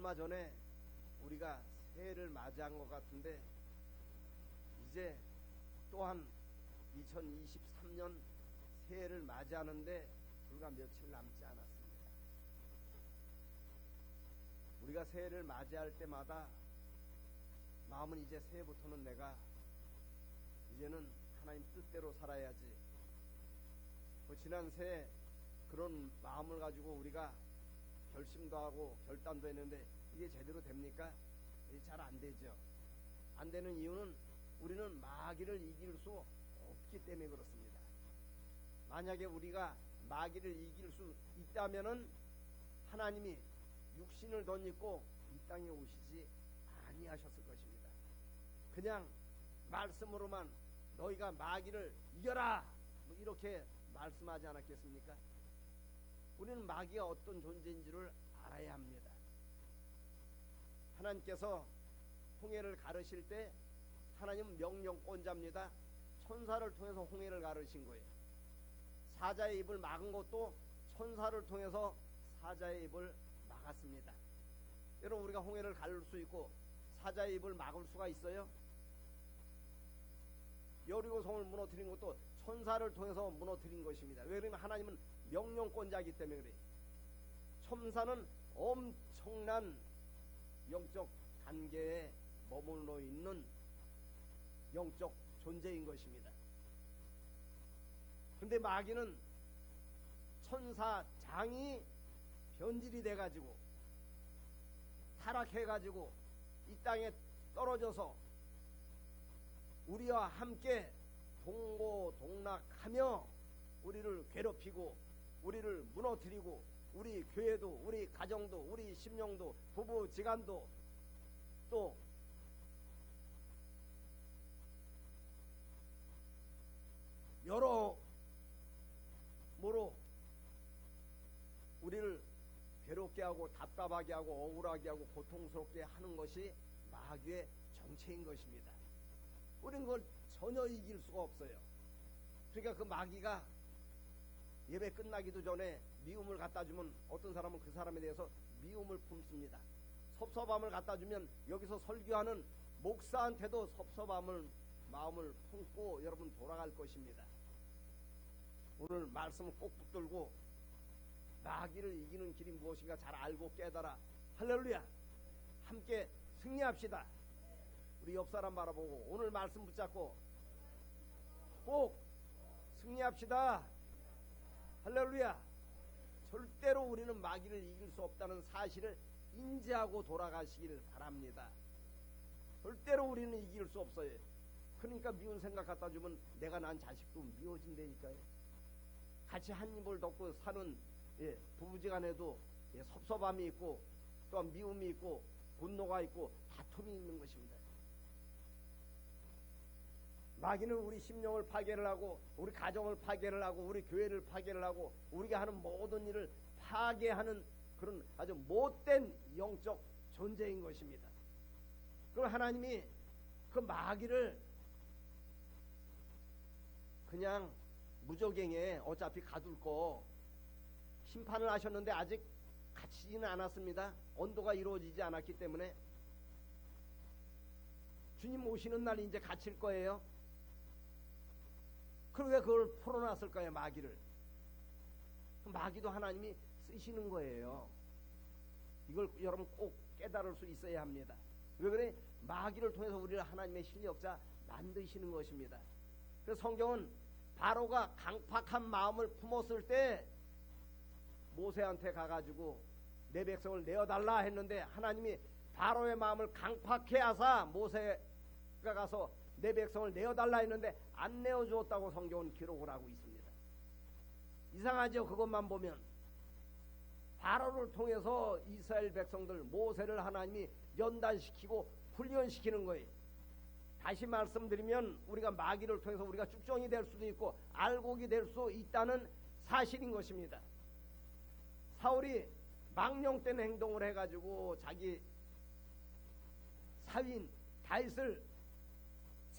얼마 전에 우리가 새해를 맞이한 것 같은데 이제 또한 2023년 새해를 맞이하는데 불과 며칠 남지 않았습니다. 우리가 새해를 맞이할 때마다 마음은 이제 새해부터는 내가 이제는 하나님 뜻대로 살아야지. 그 지난 새해 그런 마음을 가지고 우리가 결심도 하고 결단도 했는데 이게 제대로 됩니까? 잘 안 되죠. 안 되는 이유는 우리는 마귀를 이길 수 없기 때문에 그렇습니다. 만약에 우리가 마귀를 이길 수 있다면은 하나님이 육신을 덧입고 이 땅에 오시지 아니하셨을 것입니다. 그냥 말씀으로만 너희가 마귀를 이겨라 뭐 이렇게 말씀하지 않았겠습니까? 우리는 마귀가 어떤 존재인지를 알아야 합니다. 하나님께서 홍해를 가르실 때 하나님은 명령권자입니다. 천사를 통해서 홍해를 가르신 거예요. 사자의 입을 막은 것도 천사를 통해서 사자의 입을 막았습니다. 여러분, 우리가 홍해를 가를 수 있고 사자의 입을 막을 수가 있어요? 여리고성을 무너뜨린 것도 천사를 통해서 무너뜨린 것입니다. 왜 그러면 하나님은 명령권자이기 때문에 그래요. 천사는 엄청난 영적 단계에 머물러 있는 영적 존재인 것입니다. 근데 마귀는 천사장이 변질이 돼가지고 타락해가지고 이 땅에 떨어져서 우리와 함께 동고동락하며 우리를 괴롭히고 우리를 무너뜨리고 우리 교회도 우리 가정도 우리 심령도 부부지간도 또 여러모로 우리를 괴롭게 하고 답답하게 하고 억울하게 하고 고통스럽게 하는 것이 마귀의 정체인 것입니다. 우리는 그걸 전혀 이길 수가 없어요. 그러니까 그 마귀가 예배 끝나기도 전에 미움을 갖다 주면 어떤 사람은 그 사람에 대해서 미움을 품습니다. 섭섭함을 갖다 주면 여기서 설교하는 목사한테도 섭섭함을 마음을 품고 여러분 돌아갈 것입니다. 오늘 말씀을 꼭 붙들고 마귀를 이기는 길이 무엇인가 잘 알고 깨달아 할렐루야 함께 승리합시다. 우리 옆 사람 바라보고 오늘 말씀 붙잡고 꼭 승리합시다. 할렐루야. 절대로 우리는 마귀를 이길 수 없다는 사실을 인지하고 돌아가시기를 바랍니다. 절대로 우리는 이길 수 없어요. 그러니까 미운 생각 갖다 주면 내가 난 자식도 미워진다니까요. 같이 한 입을 덮고 사는 부부지간에도 섭섭함이 있고 또한 미움이 있고 분노가 있고 다툼이 있는 것입니다. 마귀는 우리 심령을 파괴를 하고 우리 가정을 파괴를 하고 우리 교회를 파괴를 하고 우리가 하는 모든 일을 파괴하는 그런 아주 못된 영적 존재인 것입니다. 그럼 하나님이 그 마귀를 그냥 무적행에 어차피 가둘 거 심판을 하셨는데 아직 갇히지는 않았습니다. 언도가 이루어지지 않았기 때문에 주님 오시는 날 이제 갇힐 거예요. 그러게 그걸 풀어놨을 거예요. 마귀를. 마귀도 하나님이 쓰시는 거예요. 이걸 여러분 꼭 깨달을 수 있어야 합니다. 왜 그래? 마귀를 통해서 우리를 하나님의 실력자 만드시는 것입니다. 그래서 성경은 바로가 강팍한 마음을 품었을 때 모세한테 가가지고 내 백성을 내어달라 했는데 하나님이 바로의 마음을 강팍해 하사 모세가 가서 내 백성을 내어달라 했는데 안 내어주었다고 성경은 기록을 하고 있습니다. 이상하죠? 그것만 보면 바로를 통해서 이스라엘 백성들 모세를 하나님이 연단시키고 훈련시키는 거예요. 다시 말씀드리면 우리가 마귀를 통해서 우리가 쭉정이 될 수도 있고 알곡이 될 수 있다는 사실인 것입니다. 사울이 망령된 행동을 해가지고 자기 사위인 다윗을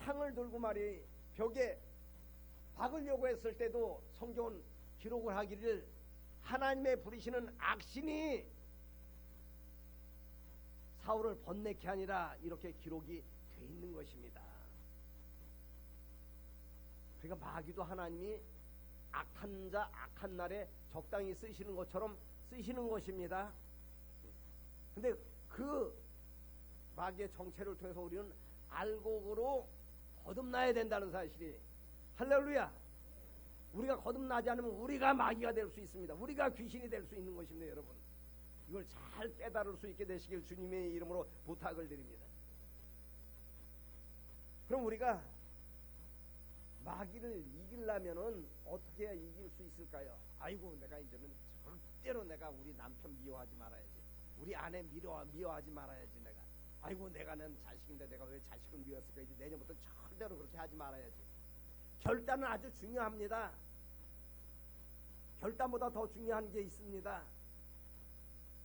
창을 들고 말이 벽에 박으려고 했을 때도 성경은 기록을 하기를 하나님의 부리시는 악신이 사울을 번뇌케 하니라 이렇게 기록이 돼 있는 것입니다. 그러니까 마귀도 하나님이 악한 자 악한 날에 적당히 쓰시는 것처럼 쓰시는 것입니다. 근데 그 마귀의 정체를 통해서 우리는 알곡으로 거듭나야 된다는 사실이, 할렐루야, 우리가 거듭나지 않으면 우리가 마귀가 될 수 있습니다. 우리가 귀신이 될 수 있는 것입니다. 여러분, 이걸 잘 깨달을 수 있게 되시길 주님의 이름으로 부탁을 드립니다. 그럼 우리가 마귀를 이기려면은 어떻게 해야 이길 수 있을까요? 아이고, 내가 이제는 절대로 내가 우리 남편 미워하지 말아야지, 우리 아내 미워하지 말아야지, 내가 아이고 내가 는 자식인데 내가 왜 자식을 미웠을까, 이제 내년부터 절대로 그렇게 하지 말아야지. 결단은 아주 중요합니다. 결단보다 더 중요한 게 있습니다.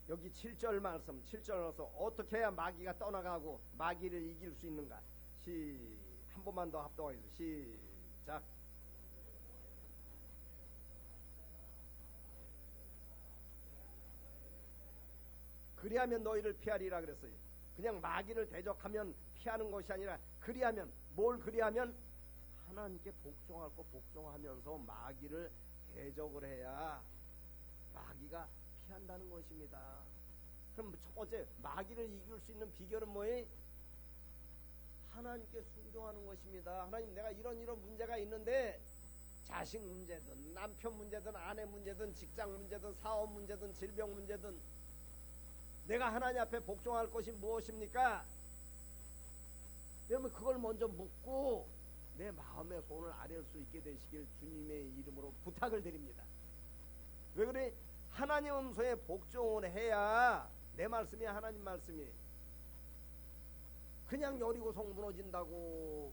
여기 7절 말씀, 7절에서 어떻게 해야 마귀가 떠나가고 마귀를 이길 수 있는가. 한 번만 더 합동하겠습니다. 시작. 그리하면 너희를 피하리라 그랬어요. 그냥 마귀를 대적하면 피하는 것이 아니라, 그리하면, 뭘 그리하면? 하나님께 복종할 거 복종하면서 마귀를 대적을 해야 마귀가 피한다는 것입니다. 그럼 첫 번째, 마귀를 이길 수 있는 비결은 뭐예요? 하나님께 순종하는 것입니다. 하나님, 내가 이런 문제가 있는데, 자식 문제든 남편 문제든 아내 문제든 직장 문제든 사업 문제든 질병 문제든, 내가 하나님 앞에 복종할 것이 무엇입니까? 여러분, 그걸 먼저 묻고 내 마음의 소원을 아뢰을 수 있게 되시길 주님의 이름으로 부탁을 드립니다. 왜 그래? 하나님 음성에 복종을 해야, 내 말씀이 하나님 말씀이, 그냥 여리고성 무너진다고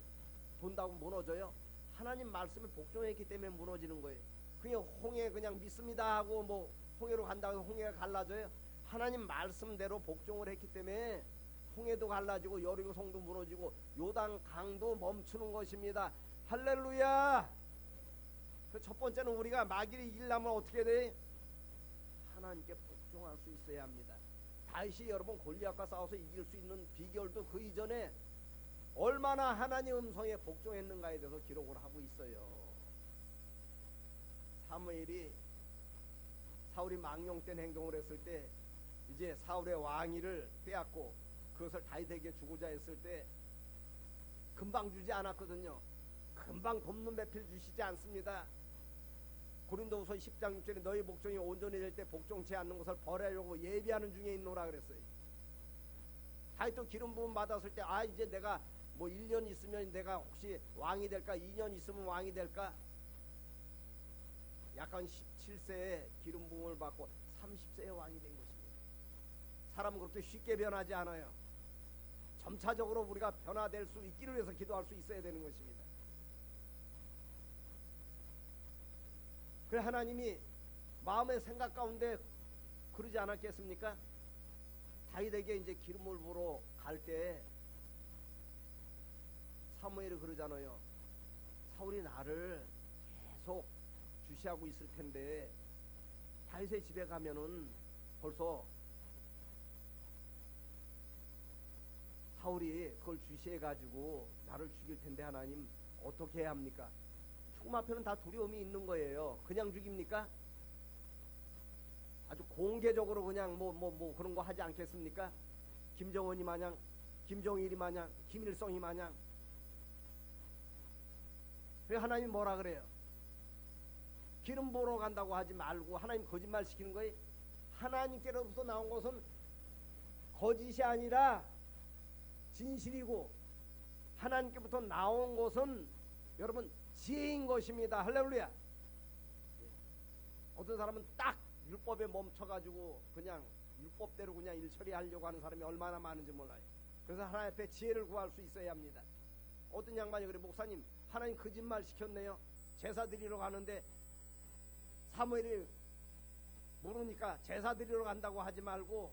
돈다고 무너져요? 하나님 말씀에 복종했기 때문에 무너지는 거예요. 그냥 홍해 그냥 믿습니다 하고 뭐 홍해로 간다고 홍해가 갈라져요? 하나님 말씀대로 복종을 했기 때문에 홍해도 갈라지고 여리고성도 무너지고 요단 강도 멈추는 것입니다. 할렐루야. 그 첫 번째는 우리가 마귀를 이기려면 어떻게 돼? 하나님께 복종할 수 있어야 합니다. 다윗이 여러분 골리앗과 싸워서 이길 수 있는 비결도 그 이전에 얼마나 하나님 음성에 복종했는가에 대해서 기록을 하고 있어요. 사무엘이 사울이 망령된 행동을 했을 때, 이제 사울의 왕위를 빼앗고 그것을 다윗에게 주고자 했을 때 금방 주지 않았거든요. 금방 돕는 배필 주시지 않습니다. 고린도후서 10장 6절에 너희 복종이 온전히 될 때 복종치 않는 것을 벌하려고 예비하는 중에 있노라 그랬어요. 다윗도 기름 부음 받았을 때, 이제 내가 뭐 1년 있으면 내가 혹시 왕이 될까, 2년 있으면 왕이 될까. 약간 17세에 기름 부음을 받고 30세에 왕이 된 것입니다. 사람은 그렇게 쉽게 변하지 않아요. 점차적으로 우리가 변화될 수 있기를 위해서 기도할 수 있어야 되는 것입니다. 그래, 하나님이 마음의 생각 가운데 그러지 않았겠습니까? 다윗에게 이제 기름을 부으러 갈 때 사무엘이 그러잖아요. 사울이 나를 계속 주시하고 있을 텐데, 다윗의 집에 가면은 벌써 사울이 그걸 주시해 가지고 나를 죽일 텐데 하나님 어떻게 해야 합니까? 죽음 앞에는 다 두려움이 있는 거예요. 그냥 죽입니까? 아주 공개적으로 그냥 뭐 그런 거 하지 않겠습니까? 김정은이 마냥, 김정일이 마냥, 김일성이 마냥. 그래, 하나님 뭐라 그래요? 기름 부으러 간다고 하지 말고, 하나님 거짓말 시키는 거예요. 하나님께로부터 나온 것은 거짓이 아니라 진실이고, 하나님께부터 나온 것은 여러분 지혜인 것입니다. 할렐루야. 어떤 사람은 딱 율법에 멈춰가지고 그냥 율법대로 그냥 일 처리하려고 하는 사람이 얼마나 많은지 몰라요. 그래서 하나님 앞에 지혜를 구할 수 있어야 합니다. 어떤 양반이 그래, 목사님 하나님 거짓말 시켰네요. 제사 드리러 가는데 사무엘이 모르니까 제사 드리러 간다고 하지 말고,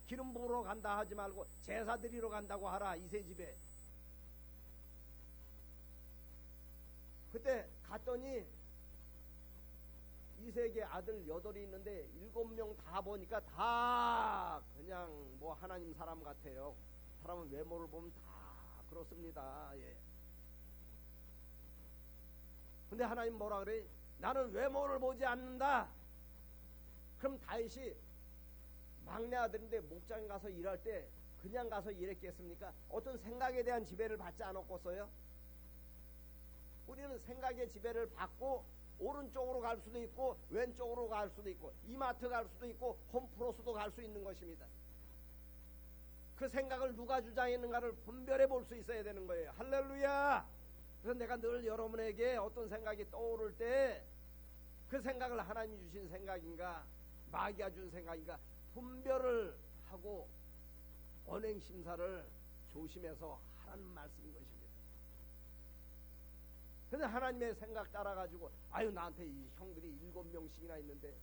기름 부으러 간다 하지 말고 제사 드리러 간다고 하라, 이세 집에. 그때 갔더니 이세계 아들 8이 있는데 7명 다 보니까 다 그냥 뭐 하나님 사람 같아요. 사람은 외모를 보면 다 그렇습니다. 예. 근데 하나님 뭐라 그래? 나는 외모를 보지 않는다. 그럼 다윗이 막내 아들인데 목장 가서 일할 때 그냥 가서 일했겠습니까? 어떤 생각에 대한 지배를 받지 않았겠어요? 우리는 생각의 지배를 받고 오른쪽으로 갈 수도 있고 왼쪽으로 갈 수도 있고 이마트 갈 수도 있고 홈프로스도 갈 수 있는 것입니다. 그 생각을 누가 주장했는가를 분별해 볼 수 있어야 되는 거예요. 할렐루야. 그래서 내가 늘 여러분에게 어떤 생각이 떠오를 때 그 생각을 하나님 주신 생각인가 마귀가 준 생각인가 분별을 하고 언행 심사를 조심해서 하라는 말씀인 것입니다. 근데 하나님의 생각 따라가지고 아유 나한테 이 형들이 7명씩이나 있는데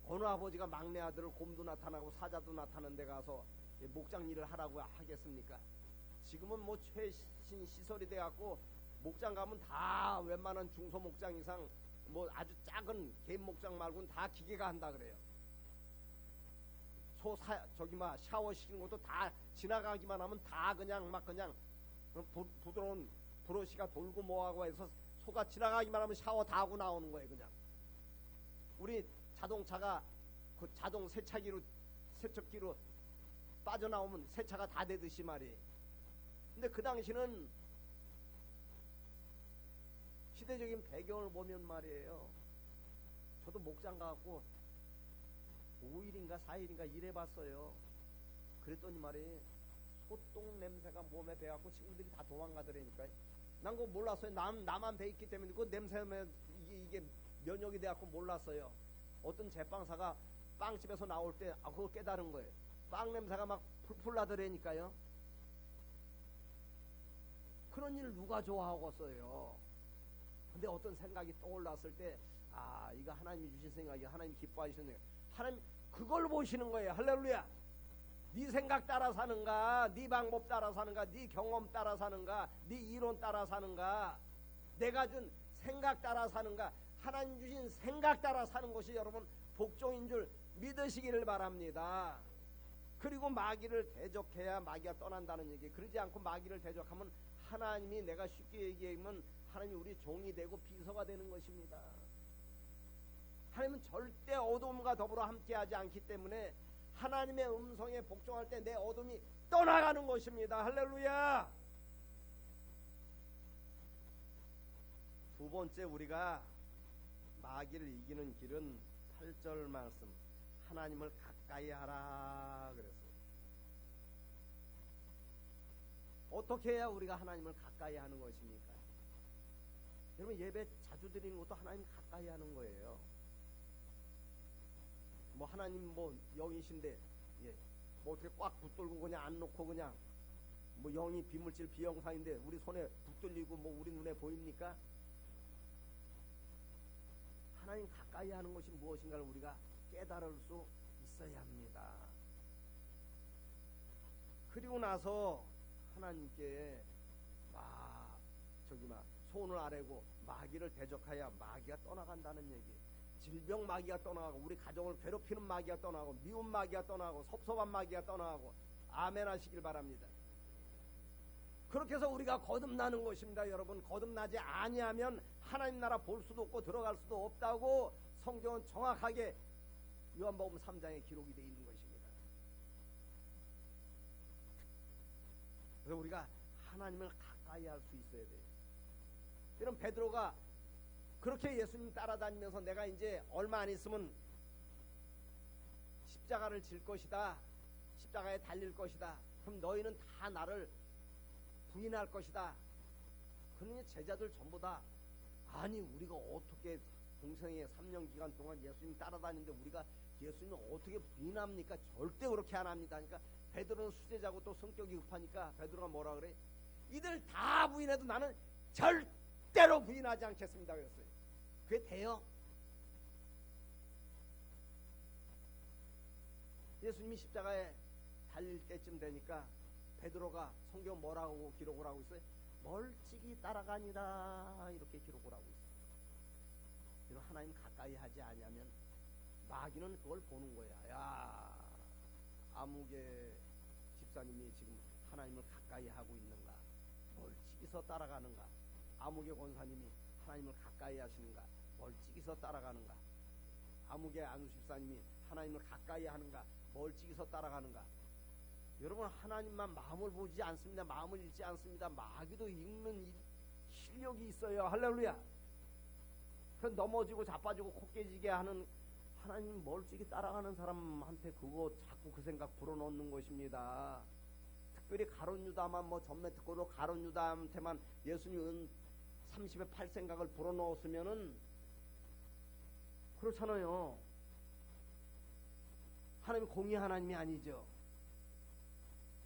어느 아버지가 막내 아들을 곰도 나타나고 사자도 나타나는 데 가서 목장 일을 하라고 하겠습니까? 지금은 뭐 최신 시설이 돼갖고 목장 가면 다 웬만한 중소 목장 이상 뭐 아주 작은 개인 목장 말고는 다 기계가 한다 그래요. 샤워 시키는 것도 다 지나가기만 하면 다 그냥 막 그냥 부드러운 브러시가 돌고 뭐하고 해서 소가 지나가기만 하면 샤워 다 하고 나오는 거예요. 그냥 우리 자동차가 그 자동 세척기로 빠져나오면 세차가 다 되듯이 말이에요. 근데 그 당시는 시대적인 배경을 보면 말이에요. 저도 목장 가갖고 5일인가 4일인가 일해봤어요. 그랬더니 말이에요. 소똥 냄새가 몸에 배갖고 친구들이 다 도망가더라니까요. 난 그거 몰랐어요. 나만 배있기 때문에 그 냄새에 이게 면역이 돼갖고 몰랐어요. 어떤 제빵사가 빵집에서 나올 때 그걸 깨달은 거예요. 빵 냄새가 막 풀풀 나더라니까요. 그런 일 누가 좋아하겠어요. 근데 어떤 생각이 떠올랐을 때 이거 하나님이 주신 생각이야. 하나님 기뻐하시는 생각. 하나님 그걸 보시는 거예요. 할렐루야. 네 생각 따라 사는가, 네 방법 따라 사는가, 네 경험 따라 사는가, 네 이론 따라 사는가, 내가 준 생각 따라 사는가. 하나님 주신 생각 따라 사는 것이 여러분 복종인 줄 믿으시기를 바랍니다. 그리고 마귀를 대적해야 마귀가 떠난다는 얘기. 그러지 않고 마귀를 대적하면 하나님이, 내가 쉽게 얘기하면 하나님이 우리 종이 되고 비서가 되는 것입니다. 하나님은 절대 어둠과 더불어 함께하지 않기 때문에 하나님의 음성에 복종할 때 내 어둠이 떠나가는 것입니다. 할렐루야. 두 번째, 우리가 마귀를 이기는 길은 8절 말씀, 하나님을 가까이 하라 그랬어요. 어떻게 해야 우리가 하나님을 가까이 하는 것입니까? 여러분, 예배 자주 드리는 것도 하나님 가까이 하는 거예요. 뭐 하나님 뭐 영이신데 뭐 어떻게 꽉 붙들고 그냥 안 놓고 그냥 뭐 영이 비물질 비영상인데 우리 손에 붙들리고 뭐 우리 눈에 보입니까? 하나님 가까이 하는 것이 무엇인가를 우리가 깨달을 수 있어야 합니다. 그리고 나서 하나님께 손을 아래고 마귀를 대적하여 마귀가 떠나간다는 얘기. 질병 마귀가 떠나가고 우리 가정을 괴롭히는 마귀가 떠나고 미운 마귀가 떠나고 섭섭한 마귀가 떠나가고 아멘 하시길 바랍니다. 그렇게 해서 우리가 거듭나는 것입니다. 여러분, 거듭나지 아니하면 하나님 나라 볼 수도 없고 들어갈 수도 없다고 성경은 정확하게 요한복음 3장에 기록이 되어 있는 것입니다. 그래서 우리가 하나님을 가까이 할 수 있어야 돼요. 여러분, 베드로가 그렇게 예수님 따라다니면서 내가 이제 얼마 안 있으면 십자가를 질 것이다, 십자가에 달릴 것이다, 그럼 너희는 다 나를 부인할 것이다. 그러니 제자들 전부 다 아니 우리가 어떻게 공생의 3년 기간 동안 예수님 따라다니는데 우리가 예수님을 어떻게 부인합니까? 절대 그렇게 안 합니다. 그러니까 베드로는 수제자고 또 성격이 급하니까 베드로가 뭐라 그래? 이들 다 부인해도 나는 절대로 부인하지 않겠습니다 그랬어요. 그게 돼요? 예수님이 십자가에 달릴 때쯤 되니까 베드로가 성경 뭐라고 기록을 하고 있어요? 멀찍이 따라가니라 이렇게 기록을 하고 있어요. 이런 하나님 가까이 하지 않으면 마귀는 그걸 보는 거야. 야, 아무개 집사님이 지금 하나님을 가까이 하고 있는가? 멀찍이서 따라가는가? 아무개 권사님이 하나님을 가까이 하시는가? 멀찍이서 따라가는가? 아무개 안수 집사님이 하나님을 가까이 하는가? 멀찍이서 따라가는가? 여러분, 하나님만 마음을 보지 않습니다. 마음을 읽지 않습니다. 마귀도 읽는 실력이 있어요. 할렐루야. 그 넘어지고 자빠지고 코 깨지게 하는 하나님 멀찍이 따라가는 사람한테 그거 자꾸 그 생각 불어넣는 것입니다. 특별히 가룟 유다만 뭐 전매 특권으로 가룟 유다한테만 예수님은 30의 8 생각을 불어넣었으면은 그렇잖아요. 하나님이 공의 하나님이 아니죠.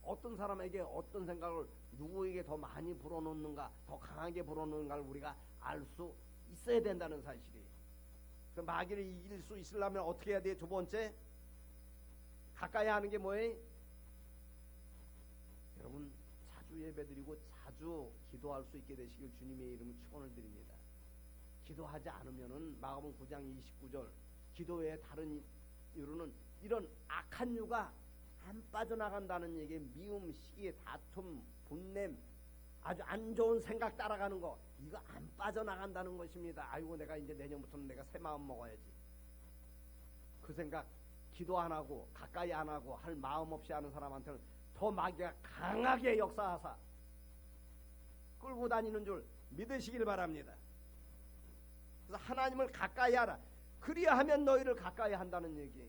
어떤 사람에게 어떤 생각을 누구에게 더 많이 불어넣는가, 더 강하게 불어넣는가를 우리가 알 수 있어야 된다는 사실이. 그 마귀를 이길 수 있으려면 어떻게 해야 돼? 두 번째, 가까이 하는 게 뭐예요? 여러분, 자주 예배드리고 자주 기도할 수 있게 되시길 주님의 이름으로 축원을 드립니다. 기도하지 않으면은 마가복음 9장 29절 기도의 다른 이유로는 이런 악한 유가 안 빠져나간다는 얘기. 미움, 시기, 다툼, 분냄, 아주 안 좋은 생각 따라가는 거, 이거 안 빠져나간다는 것입니다. 아이고, 내가 이제 내년부터는 내가 새 마음 먹어야지. 그 생각 기도 안 하고 가까이 안 하고 할 마음 없이 하는 사람한테는 더 마귀가 강하게 역사하사 끌고 다니는 줄 믿으시길 바랍니다. 그래서 하나님을 가까이 하라. 그리하면 너희를 가까이 한다는 얘기.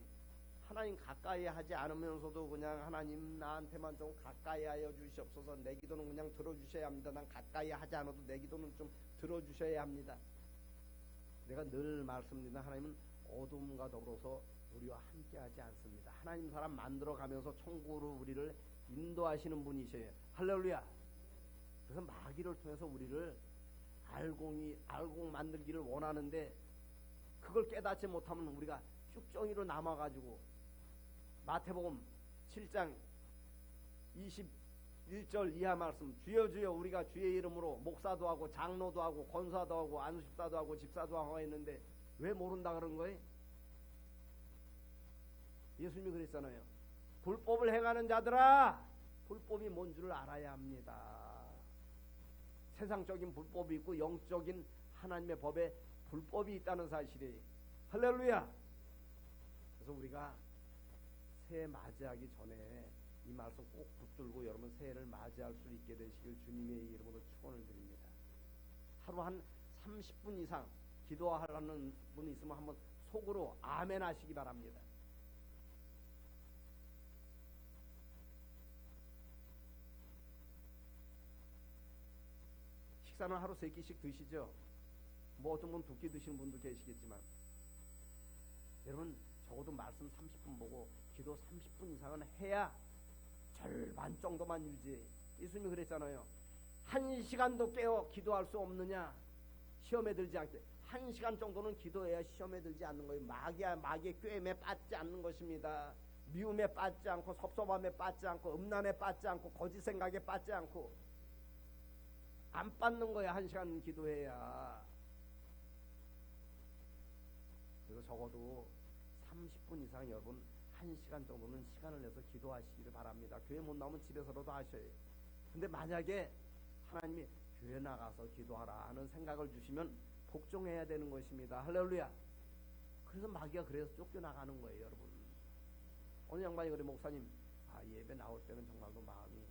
하나님 가까이 하지 않으면서도 그냥 하나님 나한테만 좀 가까이 하여 주시옵소서, 내 기도는 그냥 들어주셔야 합니다. 난 가까이 하지 않아도 내 기도는 좀 들어주셔야 합니다. 내가 늘 말씀드리는 하나님은 어둠과 더불어서 우리와 함께하지 않습니다. 하나님 사람 만들어가면서 천국으로 우리를 인도하시는 분이셔요. 할렐루야. 그래서 마귀를 통해서 우리를 알고 만들기를 원하는데 그걸 깨닫지 못하면 우리가 쭉정이로 남아가지고 마태복음 7장 21절 이하 말씀, 주여 주여 우리가 주의 이름으로 목사도 하고 장로도 하고 권사도 하고 안수집사도 하고 집사도 하고 했는데 왜 모른다 그런 거예요? 예수님이 그랬잖아요. 불법을 행하는 자들아, 불법이 뭔 줄 알아야 합니다. 세상적인 불법이 있고 영적인 하나님의 법에 불법이 있다는 사실이. 할렐루야. 그래서 우리가 새해 맞이하기 전에 이 말씀 꼭 붙들고 여러분 새해를 맞이할 수 있게 되시길 주님의 이름으로 축원을 드립니다. 하루 한 30분 이상 기도하라는 분이 있으면 한번 속으로 아멘 하시기 바랍니다. 식사는 하루 3끼씩 드시죠? 뭐 어떤 분 2끼 드시는 분도 계시겠지만, 여러분 적어도 말씀 30분 보고 기도 30분 이상은 해야 절반 정도만 유지해. 예수님이 그랬잖아요. 1시간도 깨어 기도할 수 없느냐? 시험에 들지 않게. 1시간 정도는 기도해야 시험에 들지 않는 거예요. 마귀의 꾀임에 빠지지 않는 것입니다. 미움에 빠지지 않고, 섭섭함에 빠지지 않고, 음란에 빠지지 않고, 거짓 생각에 빠지지 않고, 안 빠지는 거야. 1시간 기도해야. 그래서 적어도 30분 이상 여러분 1시간 정도는 시간을 내서 기도하시기를 바랍니다. 교회 못 나오면 집에서라도 하셔요. 근데 만약에 하나님이 교회 나가서 기도하라 하는 생각을 주시면 복종해야 되는 것입니다. 할렐루야. 그래서 마귀가 그래서 쫓겨나가는 거예요. 여러분, 어느 양반이 그래, 목사님, 예배 나올 때는 정말로 마음이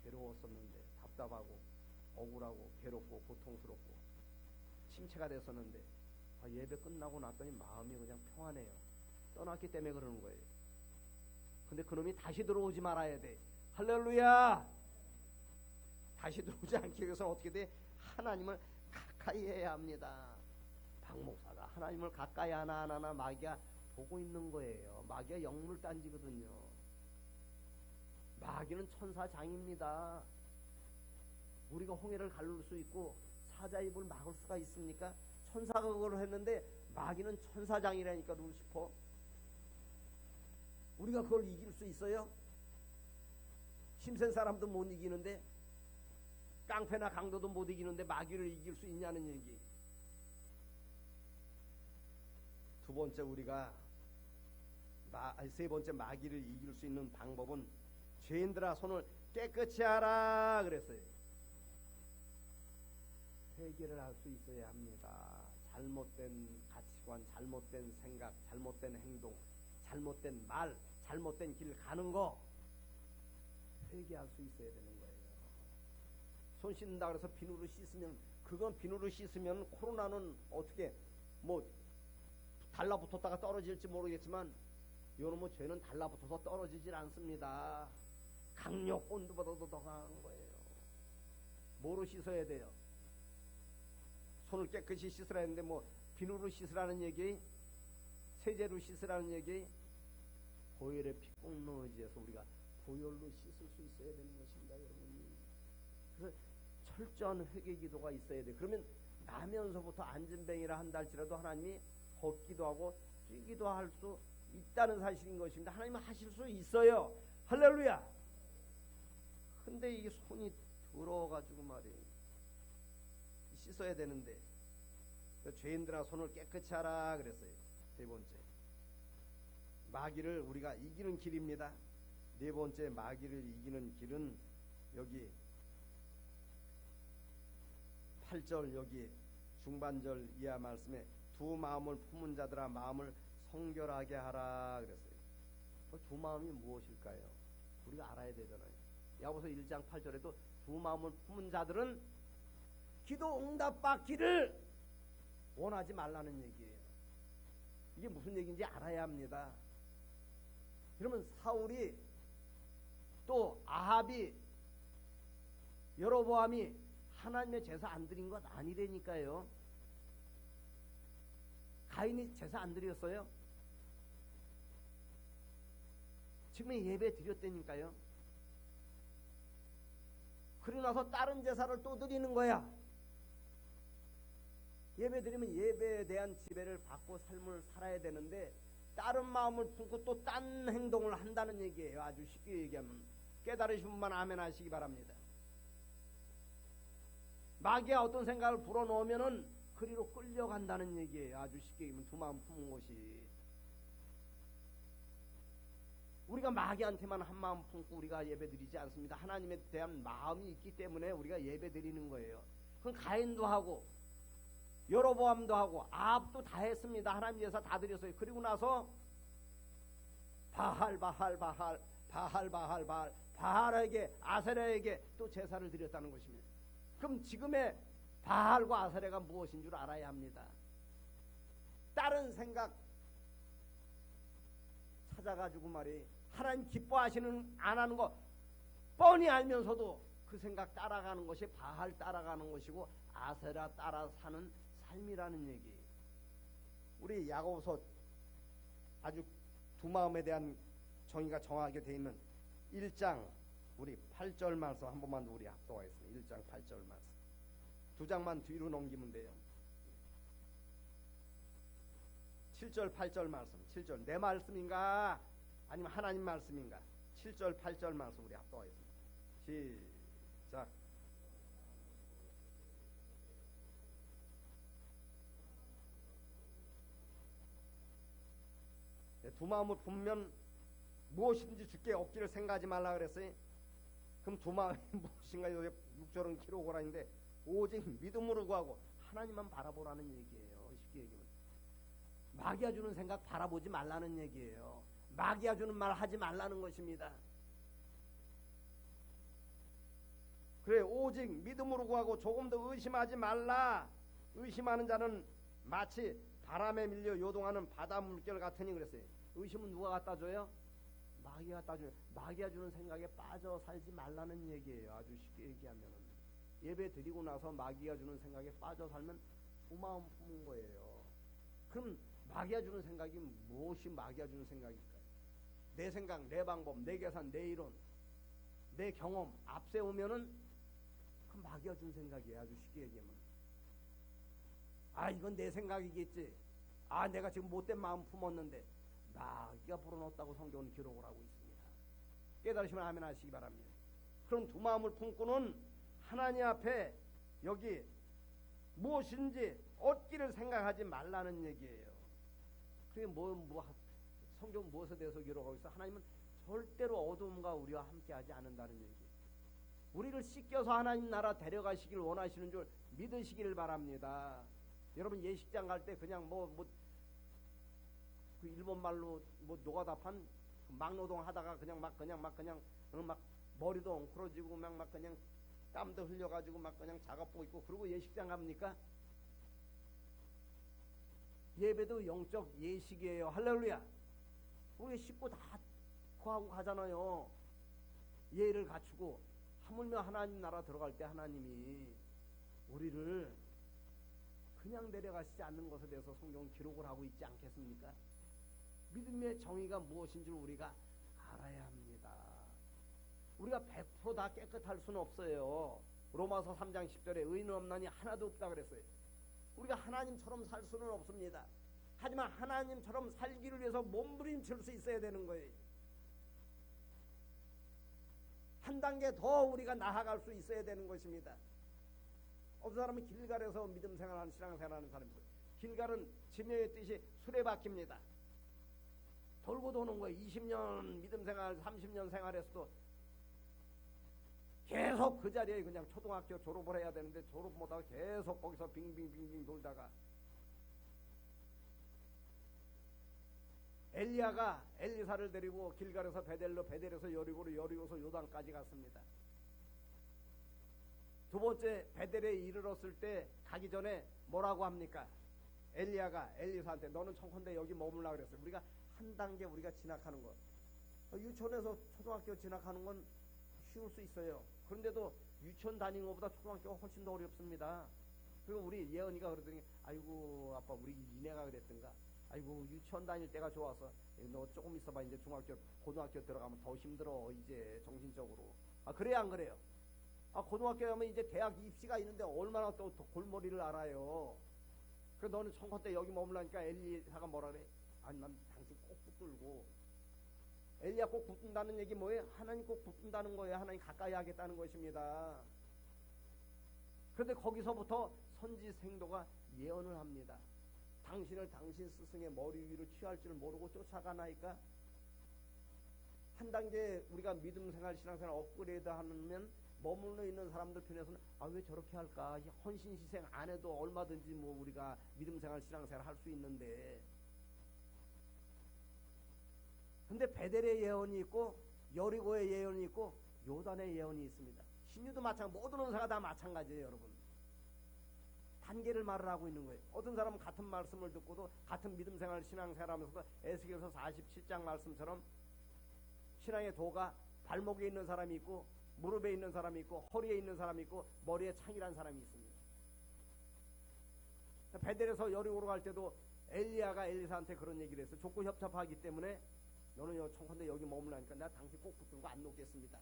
괴로웠었는데, 답답하고 억울하고 괴롭고 고통스럽고 침체가 됐었는데 예배 끝나고 났더니 마음이 그냥 평안해요. 떠났기 때문에 그러는 거예요. 근데 그놈이 다시 들어오지 말아야 돼. 할렐루야. 다시 들어오지 않기 위해서 어떻게 돼? 하나님을 가까이 해야 합니다. 박 목사가 하나님을 가까이 하나 마귀가 보고 있는 거예요. 마귀가 영물단지거든요. 마귀는 천사장입니다. 우리가 홍해를 가를 수 있고 사자 입을 막을 수가 있습니까? 천사가 그걸 했는데 마귀는 천사장이라니까. 루시퍼. 우리가 그걸 이길 수 있어요? 힘센 사람도 못 이기는데, 깡패나 강도도 못 이기는데 마귀를 이길 수 있냐는 얘기. 두 번째 우리가 세 번째 마귀를 이길 수 있는 방법은 죄인들아 손을 깨끗이 하라 그랬어요. 회개를 할 수 있어야 합니다. 잘못된 가치관, 잘못된 생각, 잘못된 행동, 잘못된 말, 잘못된 길 가는 거 회개할 수 있어야 되는 거예요. 손 씻는다 그래서 비누로 씻으면 그건 비누로 씻으면 코로나는 어떻게 뭐 달라붙었다가 떨어질지 모르겠지만 요놈의 죄는 달라붙어서 떨어지질 않습니다. 강력 본드보다도 더 강한 거예요. 뭐로 씻어야 돼요? 손을 깨끗이 씻으라 했는데 뭐 비누로 씻으라는 얘기, 세제로 씻으라는 얘기, 보혈의 피 꼭 넣어지어서 우리가 보혈로 씻을 수 있어야 되는 것입니다, 여러분. 그래서 철저한 회개 기도가 있어야 돼. 그러면 나면서부터 안진뱅이라 한다 할지라도 하나님이 걷기도 하고 뛰기도 할 수 있다는 사실인 것입니다. 하나님은 하실 수 있어요. 할렐루야. 근데 이게 손이 더러워가지고 말이에요. 씻어야 되는데 죄인들아 손을 깨끗이 하라 그랬어요. 세 번째 마귀를 우리가 이기는 길입니다. 네 번째 마귀를 이기는 길은 여기 8절 여기 중반절 이하 말씀에 두 마음을 품은 자들아 마음을 성결하게 하라 그랬어요. 두 마음이 무엇일까요? 우리가 알아야 되잖아요. 야고보서 1장 8절에도 두 마음을 품은 자들은 기도 응답 받기를 원하지 말라는 얘기예요. 이게 무슨 얘기인지 알아야 합니다. 그러면 사울이 또 아합이 여로보암이 하나님의 제사 안 드린 것 아니라니까요. 가인이 제사 안 드렸어요? 지금 예배 드렸다니까요. 그러고 나서 다른 제사를 또 드리는 거야. 예배 드리면 예배에 대한 지배를 받고 삶을 살아야 되는데 다른 마음을 품고 또 딴 행동을 한다는 얘기예요. 아주 쉽게 얘기하면 깨달으신 분만 아멘 하시기 바랍니다. 마귀가 어떤 생각을 불어넣으면은 그리로 끌려간다는 얘기예요. 아주 쉽게 얘기하면 두 마음 품은 것이. 우리가 마귀한테만 한 마음 품고 우리가 예배 드리지 않습니다. 하나님에 대한 마음이 있기 때문에 우리가 예배 드리는 거예요. 그건 가인도 하고 여로보암도 하고 아합도 다 했습니다. 하나님 제사 다 드렸어요. 그리고 나서 바알에게 아세라에게 또 제사를 드렸다는 것입니다. 그럼 지금의 바알과 아세라가 무엇인 줄 알아야 합니다. 다른 생각 찾아가지고 말이 하나님 기뻐하시는 안 하는 거 뻔히 알면서도 그 생각 따라가는 것이 바알 따라가는 것이고 아세라 따라 사는 삶이라는 얘기. 우리 야고보서 아주 두 마음에 대한 정의가 정하게 되어 있는 1장 우리 8절 말씀 한 번만 우리 합독하겠습니다. 1장 8절 말씀. 두 장만 뒤로 넘기면 돼요. 7절 8절 말씀. 7절 내 말씀인가 아니면 하나님 말씀인가? 7절 8절 말씀 우리 합독하겠습니다. 시작. 두 마음을 품으면 무엇이든지 주께 얻기를 생각하지 말라 그랬어요. 그럼 두 마음이 무엇인가? 6절은 기록하라는데 오직 믿음으로 구하고 하나님만 바라보라는 얘기예요. 쉽게 얘기하면 마귀가 주는 생각 바라보지 말라는 얘기예요. 마귀가 주는 말 하지 말라는 것입니다. 그래 오직 믿음으로 구하고 조금 더 의심하지 말라. 의심하는 자는 마치 바람에 밀려 요동하는 바다 물결 같으니 그랬어요. 의심은 누가 갖다 줘요? 마귀가 갖다 줘요. 마귀가 주는 생각에 빠져 살지 말라는 얘기예요. 아주 쉽게 얘기하면은 예배 드리고 나서 마귀가 주는 생각에 빠져 살면 두 마음 품은 거예요. 그럼 마귀가 주는 생각이 무엇이 마귀가 주는 생각일까요? 내 생각, 내 방법, 내 계산, 내 이론, 내 경험 앞세우면은 그 마귀가 주는 생각이에요. 아주 쉽게 얘기하면 이건 내 생각이겠지. 내가 지금 못된 마음 품었는데 마귀가 불어넣었다고 성경은 기록을 하고 있습니다. 깨달으시면 아멘 하시기 바랍니다. 그럼 두 마음을 품고는 하나님 앞에 여기 무엇인지 얻기를 생각하지 말라는 얘기예요. 그게 성경 무엇에 대해서 기록하고 있어? 하나님은 절대로 어둠과 우리와 함께하지 않는다는 얘기. 우리를 씻겨서 하나님 나라 데려가시길 원하시는 줄 믿으시기를 바랍니다. 여러분 예식장 갈 때 그냥 그 일본 말로 노가다판 막노동 하다가 그냥 머리도 엉클어지고 막 그냥 땀도 흘려가지고 막 그냥 작업복 입고 그러고 예식장 갑니까? 예배도 영적 예식이에요. 할렐루야. 우리 씻고 다 구하고 가잖아요. 예의를 갖추고 하물며 하나님 나라 들어갈 때 하나님이 우리를 그냥 내려가시지 않는 것에 대해서 성경은 기록을 하고 있지 않겠습니까? 믿음의 정의가 무엇인 줄 우리가 알아야 합니다. 우리가 100%다 깨끗할 수는 없어요. 로마서 3장 10절에 의인은 없나니 하나도 없다 그랬어요. 우리가 하나님처럼 살 수는 없습니다. 하지만 하나님처럼 살기를 위해서 몸부림칠 수 있어야 되는 거예요. 한 단계 더 우리가 나아갈 수 있어야 되는 것입니다. 어떤 사람은 길갈에서 믿음 생활하는 신앙생활하는 사람이고, 길갈은 지명의 뜻이 수레바퀴입니다. 돌고 도는 거예요. 20년 믿음 생활, 30년 생활했어도 계속 그 자리에 그냥 초등학교 졸업을 해야 되는데 졸업 못하고 계속 거기서 빙빙빙빙 돌다가 엘리야가 엘리사를 데리고 길갈에서 베델로, 베델에서 여리고로, 여리고서 요단까지 갔습니다. 두 번째 베델에 이르렀을 때 가기 전에 뭐라고 합니까? 엘리야가 엘리사한테 너는 청컨대 여기 머물라 그랬어요. 우리가 한 단계 우리가 진학하는 것, 유치원에서 초등학교 진학하는 건 쉬울 수 있어요. 그런데도 유치원 다니는 것보다 초등학교가 훨씬 더 어렵습니다. 그리고 우리 예언이가 그러더니 아이고 아빠 우리 이내가 그랬던가, 아이고 유치원 다닐 때가 좋아서 너 조금 있어봐 이제 중학교 고등학교 들어가면 더 힘들어 이제 정신적으로. 그래야 안 그래요? 고등학교 가면 이제 대학 입시가 있는데 얼마나 또 골머리를 알아요. 그래서 너는 청컨 때 여기 머물라니까 엘리사가 뭐라 그래? 아니 난 당신 꼭 붙들고. 엘리야 꼭 붙든다는 얘기 뭐예요? 하나님 꼭 붙든다는 거예요. 하나님 가까이 하겠다는 것입니다. 그런데 거기서부터 선지 생도가 예언을 합니다. 당신을 당신 스승의 머리 위로 취할 줄 모르고 쫓아가나이까? 한 단계 우리가 믿음 생활, 신앙생활 업그레이드 하면 머물러 있는 사람들 편에서는 왜 저렇게 할까? 헌신 희생 안 해도 얼마든지 우리가 믿음 생활, 신앙생활 할 수 있는데. 근데 베델의 예언이 있고 여리고의 예언이 있고 요단의 예언이 있습니다. 신유도 마찬가지, 모든 은사가 다 마찬가지예요, 여러분. 단계를 말을 하고 있는 거예요. 어떤 사람은 같은 말씀을 듣고도 같은 믿음 생활, 신앙 생활 하면서도 에스겔서 47장 말씀처럼 신앙의 도가 발목에 있는 사람이 있고 무릎에 있는 사람이 있고 허리에 있는 사람이 있고 머리에 창이란 사람이 있습니다. 베델에서 여리고로 갈 때도 엘리야가 엘리사한테 그런 얘기를 했어요. 좁고 협잡하기 때문에 너는 청컨대 여기 머물라니까 내가 당신 꼭 붙들고 안 놓겠습니다.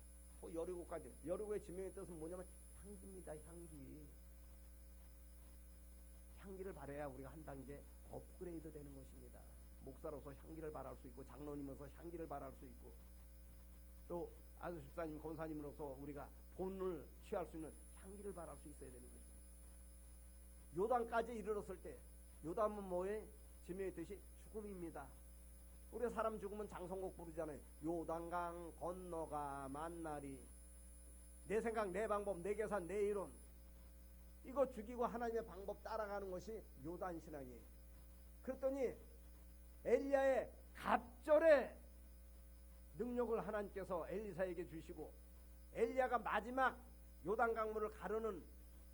여리고까지. 여리고의 지명의 뜻은 뭐냐면 향기입니다. 향기. 향기를 바라야 우리가 한 단계 업그레이드 되는 것입니다. 목사로서 향기를 바랄 수 있고 장로님으로서 향기를 바랄 수 있고 또 아주 집사님, 권사님으로서 우리가 본을 취할 수 있는 향기를 바랄 수 있어야 되는 것입니다. 요단까지 이르렀을 때 요단은 뭐에 지명의 뜻이 죽음입니다. 우리가 사람 죽으면 장성곡 부르잖아요. 요단강 건너가 만나리. 내 생각, 내 방법, 내 계산, 내 이론. 이거 죽이고 하나님의 방법 따라가는 것이 요단 신앙이에요. 그랬더니 엘리야의 갑절의 능력을 하나님께서 엘리사에게 주시고 엘리야가 마지막 요단 강물을 가르는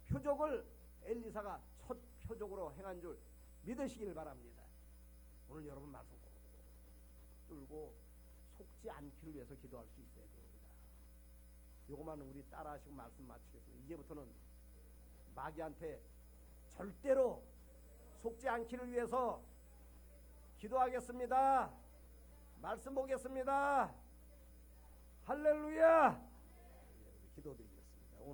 표적을 엘리사가 첫 표적으로 행한 줄 믿으시길 바랍니다. 오늘 여러분 말씀 꼭 뚫고 속지 않기를 위해서 기도할 수 있어야 됩니다. 요것만 우리 따라하시고 말씀 마치겠습니다. 이제부터는 마귀한테 절대로 속지 않기를 위해서 기도하겠습니다. 말씀 보겠습니다. 할렐루야. 기도드립니다.